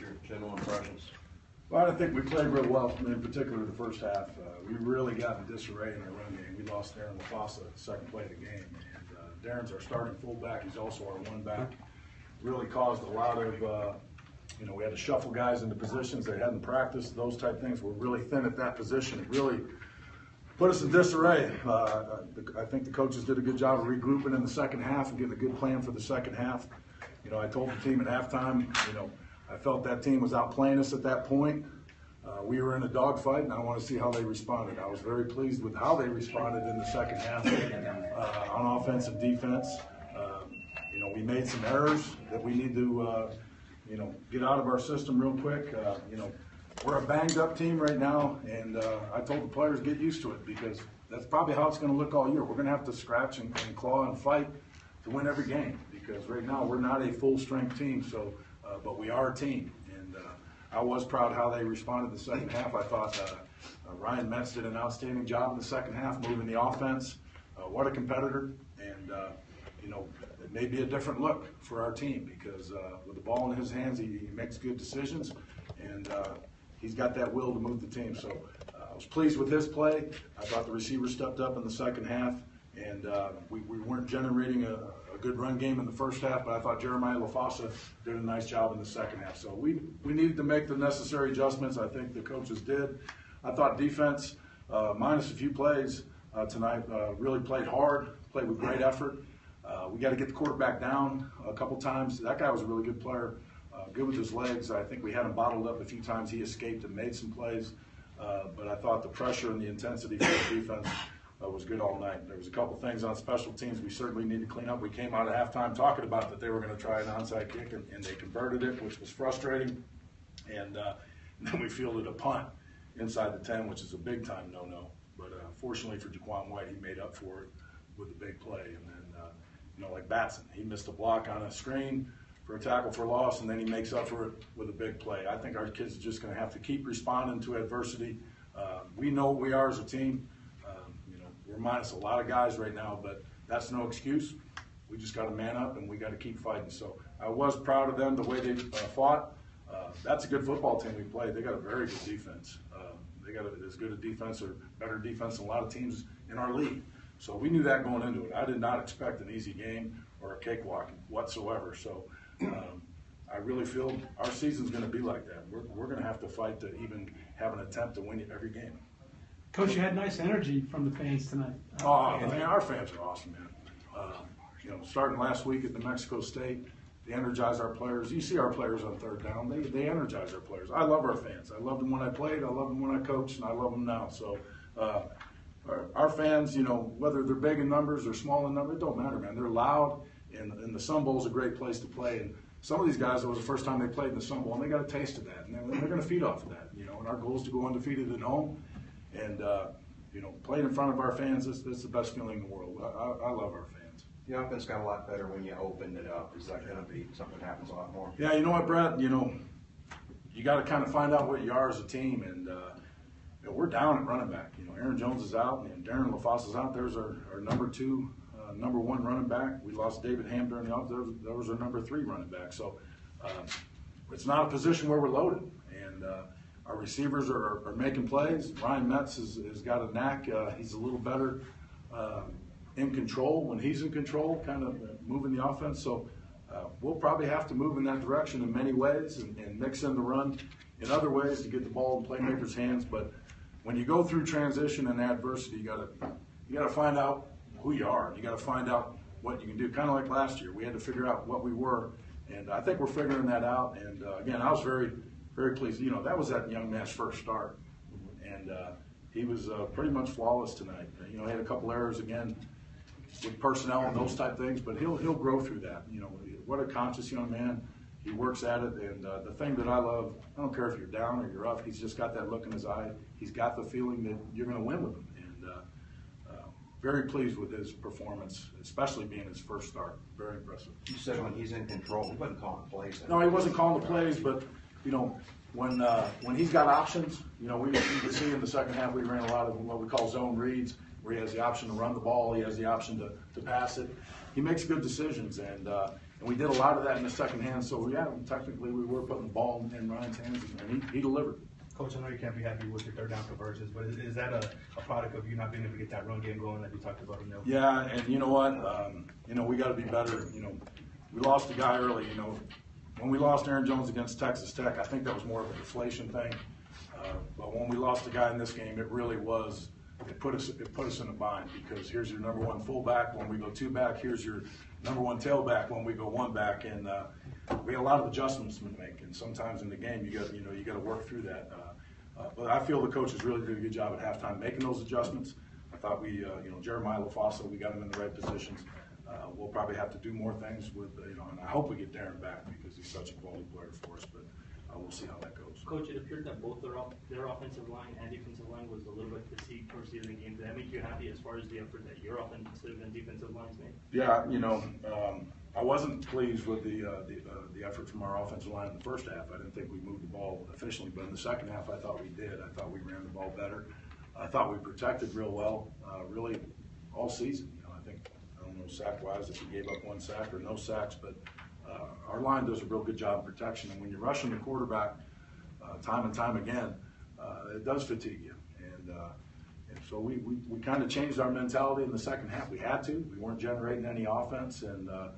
your general impressions? Well, I think we played real well, in particular the first half. We really got in disarray in our run game. We lost Darren LaFossa at the second play of the game. And Darren's our starting fullback. He's also our one back. Really caused a lot of, we had to shuffle guys into positions they hadn't practiced. Those type things were really thin at that position. It really put us in disarray. I think the coaches did a good job of regrouping in the second half and getting a good plan for the second half. I told the team at halftime, I felt that team was outplaying us at that point. We were in a dogfight, and I want to see how they responded. I was very pleased with how they responded in the second half on offense and defense. We made some errors that we need to, get out of our system real quick. We're a banged-up team right now, and I told the players get used to it because that's probably how it's going to look all year. We're going to have to scratch and claw and fight to win every game because right now we're not a full-strength team. So, but we are a team, and I was proud how they responded the second half. I thought Ryan Metz did an outstanding job in the second half, moving the offense. What a competitor, and it may be a different look for our team because with the ball in his hands, he makes good decisions, and he's got that will to move the team. So I was pleased with his play. I thought the receivers stepped up in the second half, and we weren't generating a good run game in the first half, but I thought Jeremiah LaFossa did a nice job in the second half. So we needed to make the necessary adjustments. I think the coaches did. I thought defense, minus a few plays tonight, really played hard, played with great effort. We got to get the quarterback down a couple times. That guy was a really good player, good with his legs. I think we had him bottled up a few times. He escaped and made some plays. But I thought the pressure and the intensity for the defense was good all night. There was a couple things on special teams we certainly need to clean up. We came out at halftime talking about that they were going to try an onside kick, and they converted it, which was frustrating. And then we fielded a punt inside the 10, which is a big-time no-no. But fortunately for Jaquan White, he made up for it with a big play. And then, like Batson, he missed a block on a screen for a tackle for loss, and then he makes up for it with a big play. I think our kids are just going to have to keep responding to adversity. We know what we are as a team. We're minus a lot of guys right now, but that's no excuse. We just got to man up, and we got to keep fighting. So I was proud of them, the way they fought. That's a good football team we played. They got a very good defense. They got as good a defense or better defense than a lot of teams in our league. So we knew that going into it. I did not expect an easy game or a cakewalk whatsoever. So I really feel our season's going to be like that. We're going to have to fight to even have an attempt to win every game. Coach, you had nice energy from the fans tonight. Man, our fans are awesome, man. Starting last week at New Mexico State, they energize our players. You see our players on third down. They energize our players. I love our fans. I loved them when I played. I loved them when I coached, and I love them now. So our fans, whether they're big in numbers or small in numbers, it don't matter, man. They're loud, and the Sun Bowl is a great place to play. And some of these guys, it was the first time they played in the Sun Bowl, and they got a taste of that, and they're going to feed off of that. And our goal is to go undefeated at home, and playing in front of our fans is the best feeling in the world. I love our fans. The offense got a lot better when you opened it up. Is that going to be something that happens a lot more? Yeah, you know what, Brett? You got to kind of find out what you are as a team, and we're down at running back. Aaron Jones is out, and Darren LaFosse is out. There's our number 2, number 1 running back. We lost David Ham during the off. There was our number 3 running back. So it's not a position where we're loaded, and our receivers are making plays. Ryan Metz has got a knack. He's a little better in control when he's in control, kind of moving the offense. So we'll probably have to move in that direction in many ways and mix in the run in other ways to get the ball in playmakers' hands. But when you go through transition and adversity, you gotta find out who you are. You gotta find out what you can do. Kind of like last year, we had to figure out what we were, and I think we're figuring that out. And again, I was very, very pleased. That was that young man's first start, and he was pretty much flawless tonight. He had a couple errors again with personnel and those type things, but he'll grow through that. What a conscious young man. He works at it, and the thing that I love, I don't care if you're down or you're up, he's just got that look in his eye. He's got the feeling that you're going to win with him, and very pleased with his performance, especially being his first start. Very impressive. You said when he's in control, he wasn't calling plays. No, he wasn't calling the plays, but when he's got options, you can see in the second half we ran a lot of what we call zone reads, where he has the option to run the ball, he has the option to pass it. He makes good decisions, and And we did a lot of that in the second half. So yeah, technically we were putting the ball in Ryan's hands, and he delivered. Coach, I know you can't be happy with your third down conversions, but is that a product of you not being able to get that run game going like we talked about? Yeah, and you know what? We got to be better. We lost a guy early. When we lost Aaron Jones against Texas Tech, I think that was more of a deflation thing. But when we lost a guy in this game, it really was. It put us in a bind, because here's your number one fullback when we go two back. Here's your number one tailback when we go one back, and we had a lot of adjustments to make. And sometimes in the game, you got to work through that. But I feel the coaches really did a good job at halftime making those adjustments. I thought Jeremiah LaFossa, we got him in the right positions. We'll probably have to do more things with, and I hope we get Darren back, because he's such a quality player for us. But we'll see how that goes. Coach, it appeared that both their offensive line and defensive line was a little bit fatigued towards the end of the game. Did that make you happy as far as the effort that your offensive and defensive lines made? Yeah, I wasn't pleased with the effort from our offensive line in the first half. I didn't think we moved the ball efficiently, but in the second half, I thought we did. I thought we ran the ball better. I thought we protected real well, really all season. I don't know sack-wise if we gave up one sack or no sacks, but our line does a real good job of protection. And when you're rushing the quarterback time and time again, it does fatigue you. And so we kind of changed our mentality in the second half. We had to. We weren't generating any offense, and the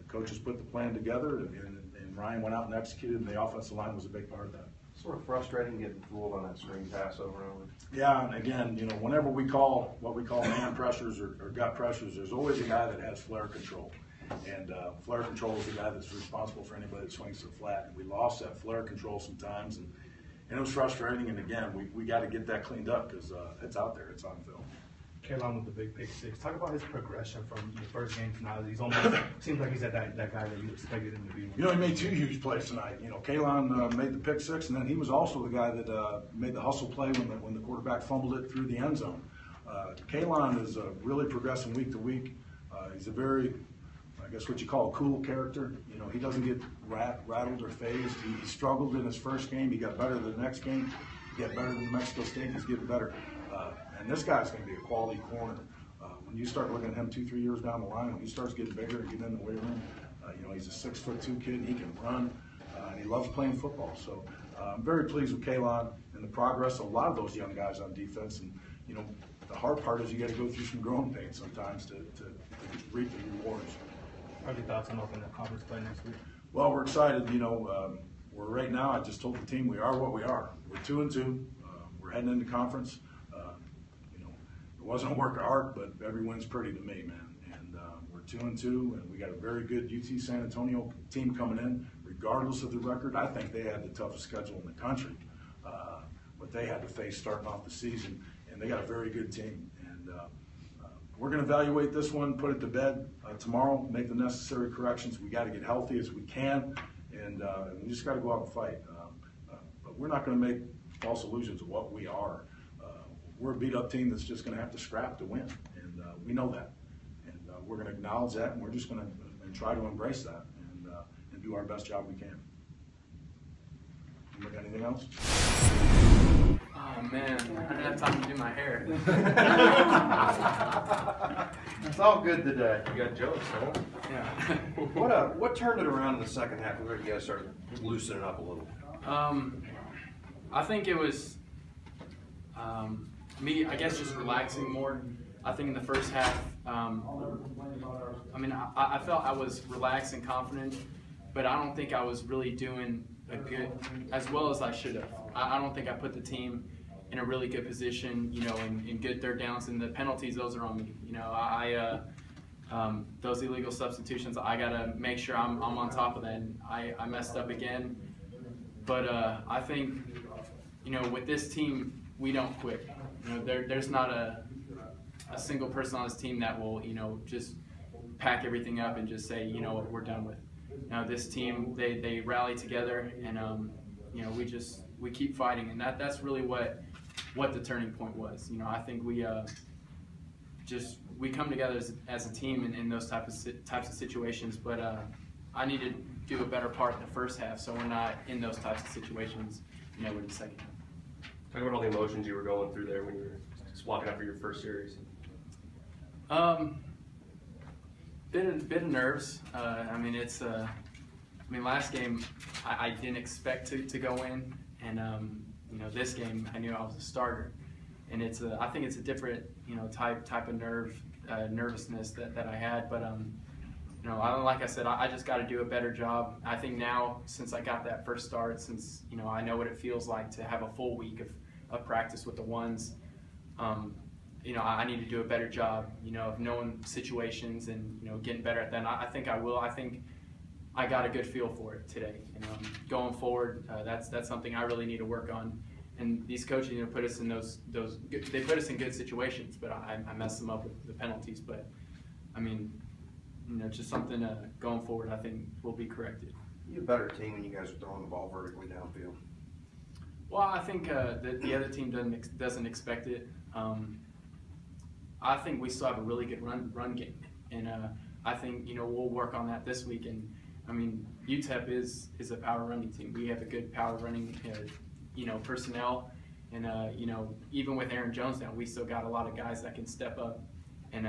coaches put the plan together, and Ryan went out and executed, and the offensive line was a big part of that. Sort of frustrating getting fooled on that screen pass over and over. Yeah, and again, whenever we call what we call man pressures or gut pressures, there's always a guy that has flare control. And flare control is the guy that's responsible for anybody that swings to the flat. And we lost that flare control sometimes, and it was frustrating. And again, we got to get that cleaned up, because it's out there, it's on film. Kaylon with the big pick six. Talk about his progression from the first game to now. He's almost seems like he's at that guy that you expected him to be. He made two huge plays tonight. Kaylon made the pick six, and then he was also the guy that made the hustle play when the quarterback fumbled it through the end zone. Kaylon is really progressing week to week. He's a very, I guess what you call a cool character. He doesn't get rattled or phased. He struggled in his first game. He got better the next game. He got better than New Mexico State. He's getting better. And this guy's going to be a quality corner. When you start looking at him 2-3 years down the line, when he starts getting bigger and getting in the weight room, he's a 6'2" kid. He can run, and he loves playing football. So I'm very pleased with Kaylon and the progress of a lot of those young guys on defense. And the hard part is you got to go through some growing pains sometimes to reap the rewards. What are your thoughts on opening the conference play next week? Well, we're excited. We're right now. I just told the team we are what we are. We're 2-2. We're heading into conference. It wasn't a work of art, but every win's pretty to me, man. And we're 2-2, and we got a very good UT San Antonio team coming in. Regardless of the record, I think they had the toughest schedule in the country. What they had to face starting off the season, and they got a very good team. And we're going to evaluate this one, put it to bed tomorrow, make the necessary corrections. We got to get healthy as we can, and we just got to go out and fight. But we're not going to make false illusions of what we are. We're a beat-up team that's just going to have to scrap to win, and we know that. And we're going to acknowledge that, and we're just going to try to embrace that and do our best job we can. You got anything else? Oh man, I didn't have time to do my hair. It's all good today. You got jokes, huh? Yeah. What turned it around in the second half where you guys started loosening up a little? I think it was me, I guess, just relaxing more. I think in the first half, I felt I was relaxed and confident, but I don't think I was really doing as well as I should have. I don't think I put the team in a really good position, in good third downs, and the penalties, those are on me. Those illegal substitutions, I gotta make sure I'm on top of that. And I messed up again, but I think, with this team, we don't quit. There's not a single person on this team that will, just pack everything up and just say, what we're done with. This team, they rally together, and we keep fighting, and that's really what the turning point was. I think we come together as a team in those types of situations, but I need to do a better part in the first half, so we're not in those types of situations, in the second half. Talk about all the emotions you were going through there when you were swapping out for your first series. Bit of nerves. I mean, it's. I mean, last game I didn't expect to go in, and you know, this game I knew I was a starter, and it's. I think it's a different, you know, type of nervousness that I had, but you know, like I said, I just got to do a better job. I think now, since I got that first start, since, you know, I know what it feels like to have a full week of practice with the ones. You know, I need to do a better job, you know, of knowing situations and, you know, getting better at that. And I think I will. I think I got a good feel for it today. And going forward, that's something I really need to work on. And these coaches, you know, put us in they put us in good situations, but I messed them up with the penalties. But I mean, you know, just something going forward I think will be corrected. You're a better team when you guys are throwing the ball vertically downfield. Well, I think the other team doesn't expect it. I think we still have a really good run game, and I think, you know, we'll work on that this week. And I mean, UTEP is a power running team. We have a good power running, you know, personnel, and you know, even with Aaron Jones now, we still got a lot of guys that can step up and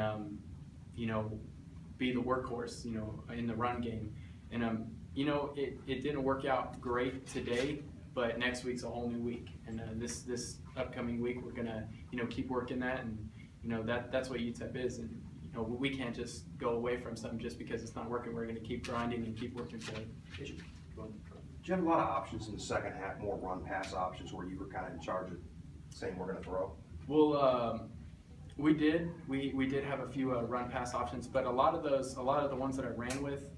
you know, be the workhorse, you know, in the run game. And you know, it didn't work out great today, but next week's a whole new week, and this upcoming week we're gonna, you know, keep working that. And you know, that's what UTEP is, and you know, we can't just go away from something just because it's not working. We're going to keep grinding and keep working for it. Did you have a lot of options in the second half, more run-pass options, where you were kind of in charge of saying we're going to throw? Well, we did. We did have a few run-pass options, but a lot of the ones that I ran with,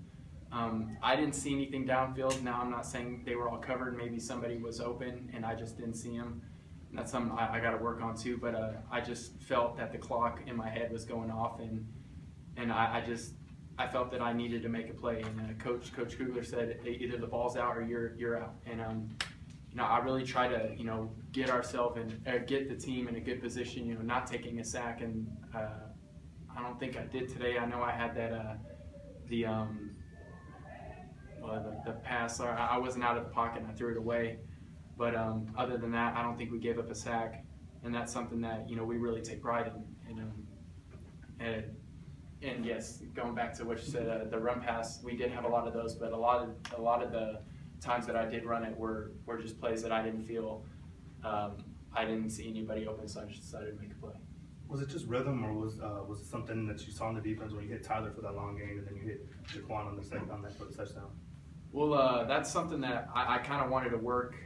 I didn't see anything downfield. Now, I'm not saying they were all covered. Maybe somebody was open and I just didn't see them. That's something I got to work on too, but I just felt that the clock in my head was going off, and I felt that I needed to make a play. And Coach Kugler said either the ball's out or you're out. And you know, I really try to, you know, get ourselves and get the team in a good position. You know, not taking a sack, and I don't think I did today. I know I had that the pass. I wasn't out of the pocket and I threw it away. But other than that, I don't think we gave up a sack, and that's something that, you know, we really take pride in. And yes, going back to what you said, the run pass, we did have a lot of those, but a lot of the times that I did run it were just plays that I didn't feel, I didn't see anybody open, so I just decided to make a play. Was it just rhythm, or was it something that you saw in the defense when you hit Tyler for that long gain and then you hit Jaquan on that for the touchdown? Well, that's something that I kind of wanted to work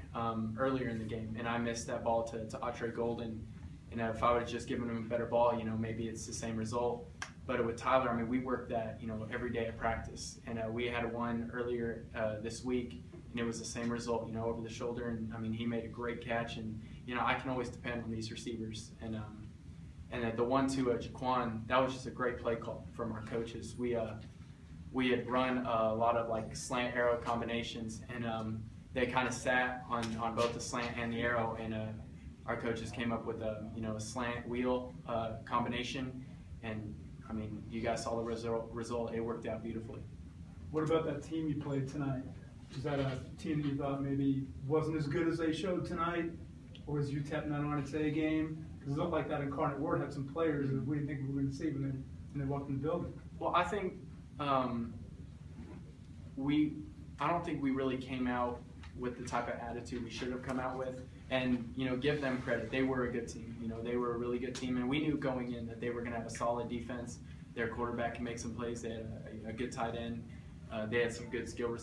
earlier in the game, and I missed that ball to Atre Golden. And if I would have just given him a better ball, you know, maybe it's the same result. But with Tyler, I mean, we worked that, you know, every day at practice. And we had one earlier this week, and it was the same result, you know, over the shoulder. And I mean, he made a great catch, and you know, I can always depend on these receivers. And the one to Jaquan, that was just a great play call from our coaches. We had run a lot of like slant arrow combinations, and they kind of sat on both the slant and the arrow, and our coaches came up with a, you know, a slant wheel combination, and I mean, you guys saw the result. It worked out beautifully. What about that team you played tonight? Is that a team that you thought maybe wasn't as good as they showed tonight, or was UTEP not on its A game? Because it looked like that Incarnate Word had some players that we didn't think we were going to see when they walked in the building. Well, I think I don't think we really came out with the type of attitude we should have come out with, and you know, give them credit. They were a good team. You know, they were a really good team, and we knew going in that they were going to have a solid defense. Their quarterback can make some plays. They had a good tight end. They had some good skill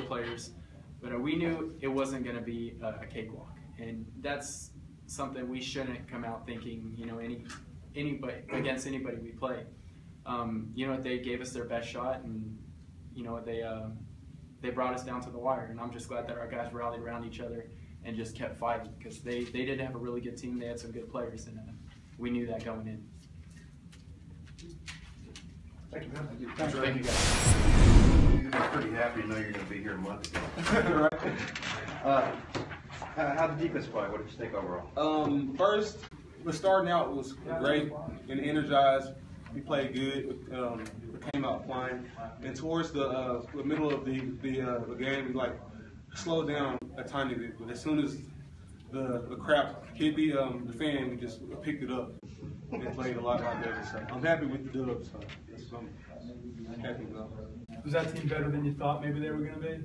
players, but we knew it wasn't going to be a cakewalk, and that's something we shouldn't come out thinking. You know, anybody against anybody we play. You know, they gave us their best shot, and you know, they brought us down to the wire, and I'm just glad that our guys rallied around each other and just kept fighting, because they did have a really good team. They had some good players, and we knew that going in. Thank you, man. Thank you, guys. You're pretty happy to know you're going to be here a month ago. How the defense play? What did you think overall? First, we're starting out was great and energized. We played good. We came out flying. And towards the middle of the game, we like slowed down a tiny bit. But as soon as the crap hit the fan, we just picked it up and played a lot better. So I'm happy with the dub. So Happy to go. Was that team better than you thought maybe they were going to be?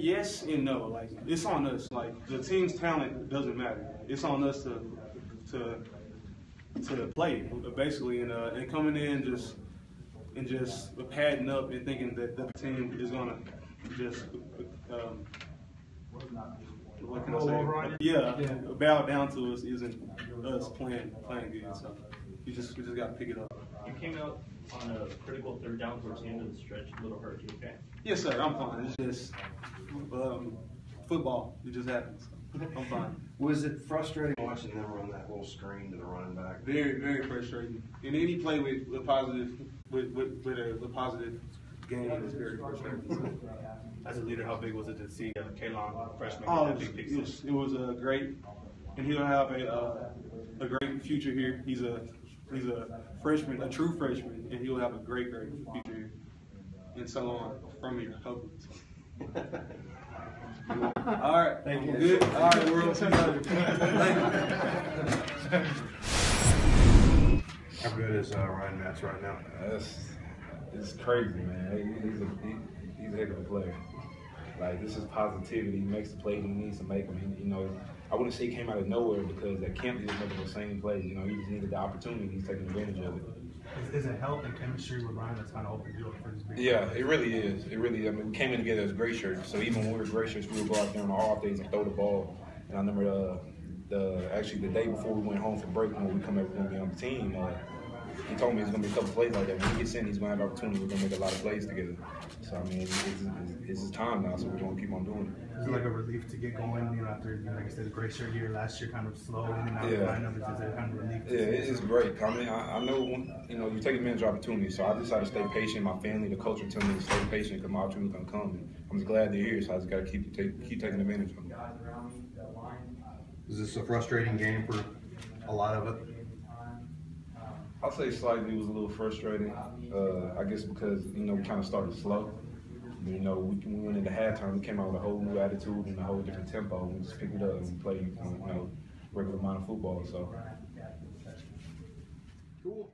Yes and no. Like, it's on us. Like, the team's talent doesn't matter. It's on us to play, basically, and coming in just padding up and thinking that the team is gonna just what can I say? Yeah, bow down to us isn't us playing good. So we just got to pick it up. You came out on a critical third down towards the end of the stretch, a little hurt. You okay? Yes, sir. I'm fine. It's just football. It just happens. I'm fine. Was it frustrating watching them run that little screen to the running back? Very, very frustrating. And any play with a positive game is very frustrating. As a leader, how big was it to see Kalon, freshman, Oh, get that big pick six? it was great, and he'll have a great future here. He's a freshman, a true freshman, and he'll have a great future here, and so on from here, hopefully. All right, thank you. Good. All right, world. See you later. Thank you. How good is Ryan Metz right now? It's crazy, man. He's a heck of a player. Like, this is positivity. He makes the plays he needs to make them. You know, I wouldn't say he came out of nowhere because at camp he was making the same plays. You know, he just needed the opportunity. He's taking advantage of it. Is it help and chemistry with Ryan that's kind of opened you up for this big Yeah, it really is. It really. I mean, we came in together as gray shirts. So even when we were gray shirts, we would go out there on the off days and throw the ball. And I remember actually the day before we went home for break, when we come back, we're gonna be on the team. He told me there's gonna be a couple plays like that. When he gets in, he's gonna have an opportunity. We're gonna make a lot of plays together. So I mean, it's his time now. So we're gonna keep on doing it. Is it like a relief to get going, you know, after, you know, like I said, the gray shirt year last year kind of slow in and out of the lineup? Is it kind of relief? Yeah, it's great. I mean, I know, you know, you take advantage of opportunity. So I decided to stay patient. My family, the culture told me to stay patient because my opportunity gonna come. And I'm just glad they're here. So I just gotta keep taking advantage of them. Is this a frustrating game for a lot of it? I'll say slightly it was a little frustrating. I guess because, you know, we kind of started slow. You know, we went into halftime, we came out with a whole new attitude and a whole different tempo. We just picked it up and we played, you know, regular amount of football. So. Cool.